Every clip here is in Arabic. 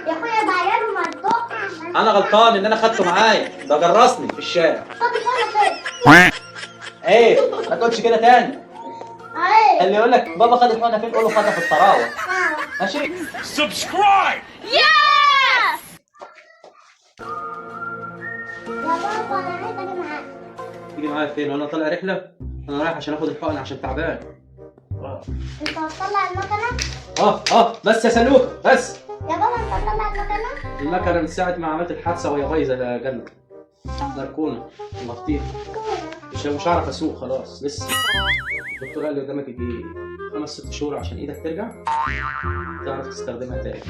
يا اخويا ده عيال ومنطق. انا غلطان ان انا خدته معايا، ده جرسني في الشارع. خد الحقنه فين؟ ايه ما تقولش كده تاني. ايه اللي يقول لك بابا خد الحقنه فين قول له خدها في الطراوه. ماشي. Subscribe! يس يا بابا انا عايز اجي معاك. تيجي معايا فين وانا طالع رحله؟ انا رايح عشان اخد الحقنه عشان تعبان. انت هتطلع المكنه؟ بس يا سلوك بس. يا بابا انت هتطلع المكنه؟ المكنه من ساعه ما عملت الحادثه وهي بايظه يا جنة. مركونه مغطيها. مش هعرف اسوق خلاص لسه. الدكتور قال لي قدامك يجي 5-6 شهور عشان ايدك ترجع تعرف تستخدمها تاني.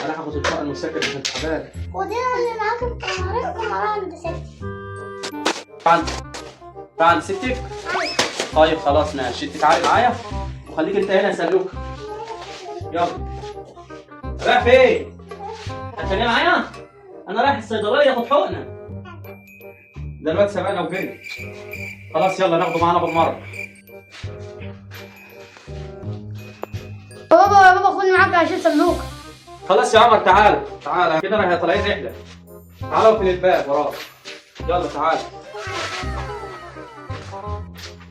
انا هاخد الحقن وساكت عشان تعبان. ودي اللي معاك الكاميرا ومراها عند ستي. عند ستك؟ طيب خلاص ماشي، انت تعالي معايا وخليك انت هنا يا سلوك. يلا. رايح فين؟ هتخليني معايا؟ انا رايح الصيدليه اخد حقنه. ده الواد سبقنا وجري. خلاص يلا ناخده معانا بالمره. بابا خدني معاك عشان سلوك. خلاص يا عمر تعالى كده احنا طالعين رحله. تعالى وقفل الباب وراك. يلا تعالى.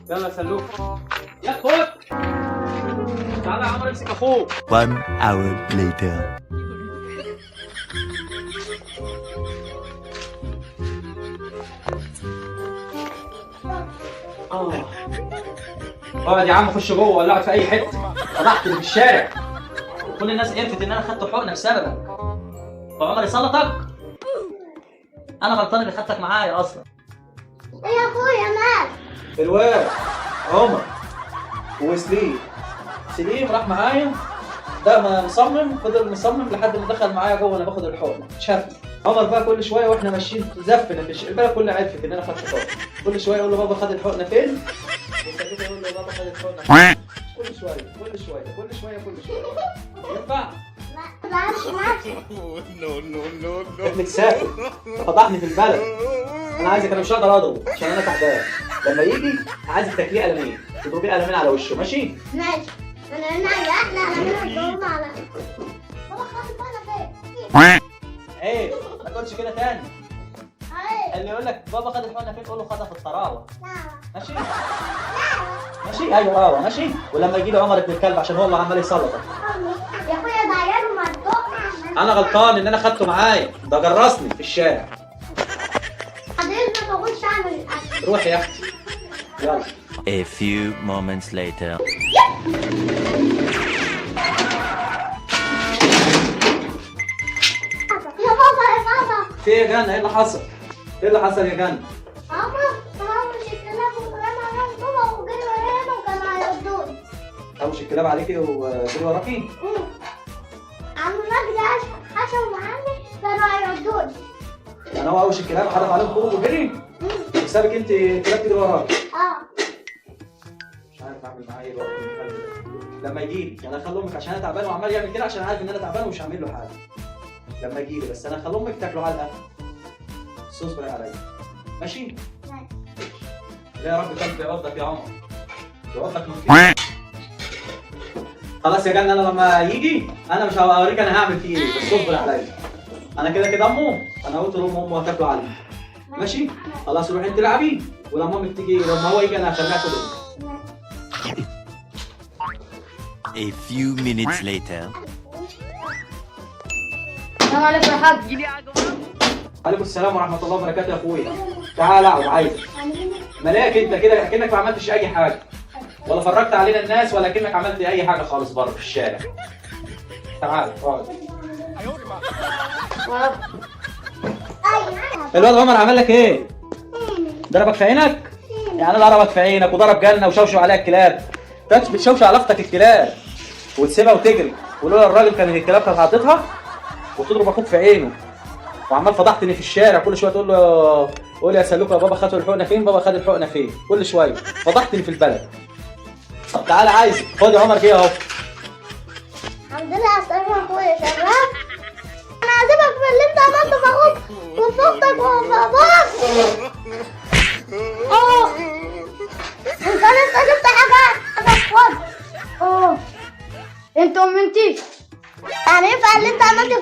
يلا يا سلوك. يا خد. تعالى يا عمر امسك اخوك. 1 hour later. اقعد يا عم خش جوه ولا اقعد في اي حته. فضحت اللي في الشارع. كل الناس عرفت ان انا خدت حقنه بسببك. فعمر يسلطك. انا غلطان اللي خدتك معايا اصلا. ايه يا اخويا مال؟ الواد عمر وسليم. سليم راح معايا. ده ما فضل مصمم لحد ما دخل معايا جوه وانا باخد الحقنه شافني. عمر بقى كل شويه واحنا ماشيين زفنا في البلد كلها عرفت ان انا خدت حقنه. كل شويه يقول له بابا خد الحقنه فين؟ وكده يقول له بابا خد الحقنه كل شويه ينفع؟ ما تزعلش نفسك. ابنك سافر فضحني في البلد. انا عايزك، انا مش هقدر اضربه عشان انا تعبان. لما يجي عايزك تاكليه قلمين، تضربيه قلمين على وشه ماشي؟ ماشي. انا هجاوب على بابا خد الحقنه فين؟ ايه ما تقولش كده تاني. ايه اللي يقول لك بابا خد الحقنه فين قول له خدها في الطراوه. لا ماشي؟ ماشي ايوه ماشي. ولما يجي لي عمر ابن الكلب عشان هو اللي عمال يسلطك. يا اخويا ده عيال ومنطق. انا غلطان ان انا خدته معايا، ده جرسني في الشارع. حضرتك ما تقولش اعمل الاكل. روح يا اختي. يلا. A few moments later. يا بابا في ايه يا جنة؟ ايه اللي حصل؟ ايه اللي حصل يا جنة؟ بابا مش الكلام وكلام على بابا وجري ورانا وكان هيردوني. مش الكلاب عليكي وجري وراكي؟ عم مجدي حشوا معانا كانوا هيردوني. يعني هو اوش الكلاب حدف عليهم خروج وجري؟ بسببك انت الكلاب تجري وراكي. مش عارف اعمل معاه ايه الوقت لما يجيلي. يعني اخلي امك عشان انا تعبان وعمال يعمل كده عشان عارف ان انا تعبان ومش هعمل له حاجه. لما يجيلي بس انا اخلي امك تاكله علقه. اصبري عليا. ماشي؟ لا يا رب قلبي يعضك يا عمر. يعضك من كده. خلاص يا جنة، انا لما يجي انا مش هوريك انا هعمل فيه ايه، بس اصبر عليا. انا كده امه، انا قلت لامه هتاكله عليه. ماشي؟ خلاص روحي انت العبي ولما امك تيجي لما هو يجي انا هخليها تاكل. A few minutes later. السلام عليكم يا حاج. عليكم السلام ورحمه الله وبركاته يا اخويا. تعال اقعد عايزك. ملاك انت كده اكنك ما عملتش اي حاجه. ولا فرجت علينا الناس ولا كأنك عملت اي حاجه خالص بره في الشارع. تعال اقعد. الواد عمر عمل لك ايه؟ ضربك في عينك؟ يعني انا ضربك في عينك وضرب جنة وشوشوا عليها الكلاب. انت بتشوشوا على اختك الكلاب وتسيبها وتجري، ولولا الراجل كانت الكلاب كانت حاططها وتضرب اخوك في عينه. وعمال فضحتني في الشارع كل شويه تقول له قول يا سلوك يا بابا خدوا الحقنه فين؟ بابا خد الحقنه فين؟ كل شويه فضحتني في البلد. طب تعالى عايزك، خد يا عمر كده اهو. الحمد لله على السلامة يا اخويا. شغال؟ انا هسيبك في اللي انت عملته في اخوك وفي اختك وفي باباك. انت لسه جبت حاجة خد. انت ومنتي يعني ينفع اللي انت عملته في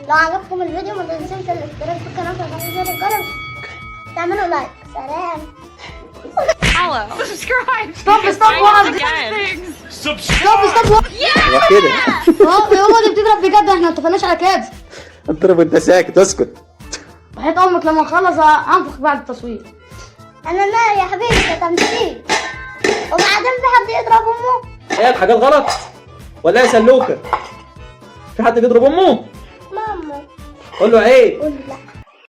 لو عجبكم الفيديو ما تنسوش الاشتراك في القناه وتفعيل زر الجرس. تعملوا لايك. سلام. Follow. Subscribe. Stop. روح كده. يابا دي بتضرب بجد، احنا ما اتفقناش على كده. اضرب وانت ساكت، اسكت. وحياة امك لما نخلص انفخ بعد التصوير. انا نار يا حبيبي، ده تمثيل. وبعدين في حد يضرب امه؟ ايه الحاجات غلط ولا يا سلوكه؟ في حد بيضرب امه؟ ماما. قول له عيب. قول لا.